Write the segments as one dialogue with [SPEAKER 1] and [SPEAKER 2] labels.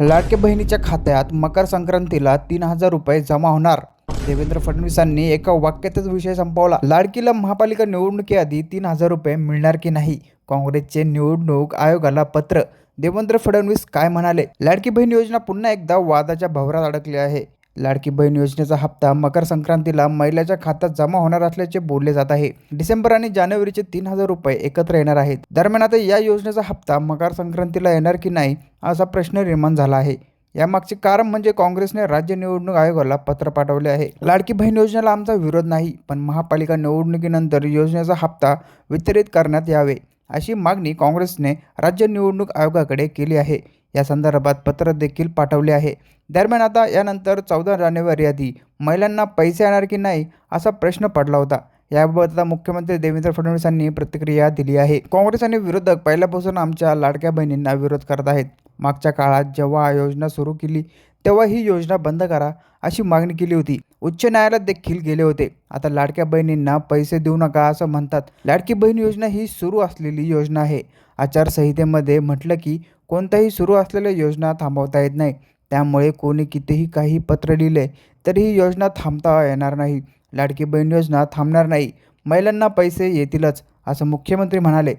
[SPEAKER 1] लाडक्या बहिणीच्या खात्यात मकर संक्रांतीला 3,000 रुपये जमा होणार. देवेंद्र फडणवीसांनी एका वाक्यातच विषय संपवला. लाडकीला महापालिका निवडणुकीआधी 3,000 रुपये मिळणार की नाही? काँग्रेसचे निवडणूक आयोगाला पत्र. देवेंद्र फडणवीस काय म्हणाले? लाडकी बहीण योजना पुन्हा एकदा वादाच्या भवरात अडकली आहे. लाडकी बहीण योजनेचा हप्ता मकर संक्रांतीला महिलेच्या खात्यात जमा होणार असल्याचे बोलले जात आहे. डिसेंबर आणि जानेवारीचे 3,000 रुपये एकत्र येणार आहेत. दरम्यान आता या योजनेचा हप्ता मकर संक्रांतीला येणार की नाही असा प्रश्न निर्माण झाला आहे. यामागचे कारण म्हणजे काँग्रेसने राज्य निवडणूक आयोगाला पत्र पाठवले आहे. लाडकी बहीण योजनेला आमचा विरोध नाही, पण महापालिका निवडणुकीनंतर योजनेचा हप्ता वितरित करण्यात यावे अशी मागणी काँग्रेसने राज्य निवडणूक आयोगाकडे केली आहे. या संदर्भात पत्र देखील पाठवले आहे. दरम्यान आता यानंतर 14 जानेवारी आधी महिलांना पैसे येणार की नाही असा प्रश्न पडला होता. याबाबत आता मुख्यमंत्री देवेंद्र फडणवीसांनी प्रतिक्रिया दिली आहे. काँग्रेस आणि विरोधक पहिल्यापासून आमच्या लाडक्या बहिणींना विरोध करत आहेत. मागच्या काळात जेव्हा योजना सुरू केली तेव्हा ही योजना बंद करा अशी मागणी केली होती. उच्च न्यायालयात देखील गेले होते. आता लाडक्या बहिणींना पैसे देऊ नका असं म्हणतात. लाडकी बहीण योजना ही सुरू असलेली योजना आहे. आचारसंहितेमध्ये म्हटलं की कोणत्याही सुरू असलेल्या योजना थांबवता येत नाही. त्यामुळे कोणी कितीही काही पत्र लिहिले तरी ही योजना थांबता येणार नाही. लाडकी बहीण योजना थांबणार नाही. महिलांना पैसे येतीलच असं मुख्यमंत्री म्हणाले.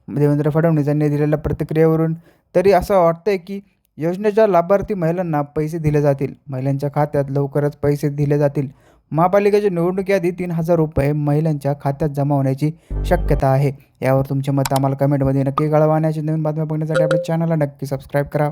[SPEAKER 1] देवेंद्र फडणवीस यांनी दिलेल्या प्रतिक्रियेवरून तरी असं वाटतंय की योजनेच्या लाभार्थी महिलांना पैसे दिले जातील. महिलांच्या खात्यात लवकरच पैसे दिले जातील. महापालिकेच्या निवडणुकीआधी 3,000 रुपये महिलांच्या खात्यात जमा होण्याची शक्यता आहे. यावर तुमचे मत आम्हाला कमेंटमध्ये नक्की कळवा आणि अशा नवीन बातम्या बघण्यासाठी आपल्या चॅनलला नक्की सबस्क्राईब करा.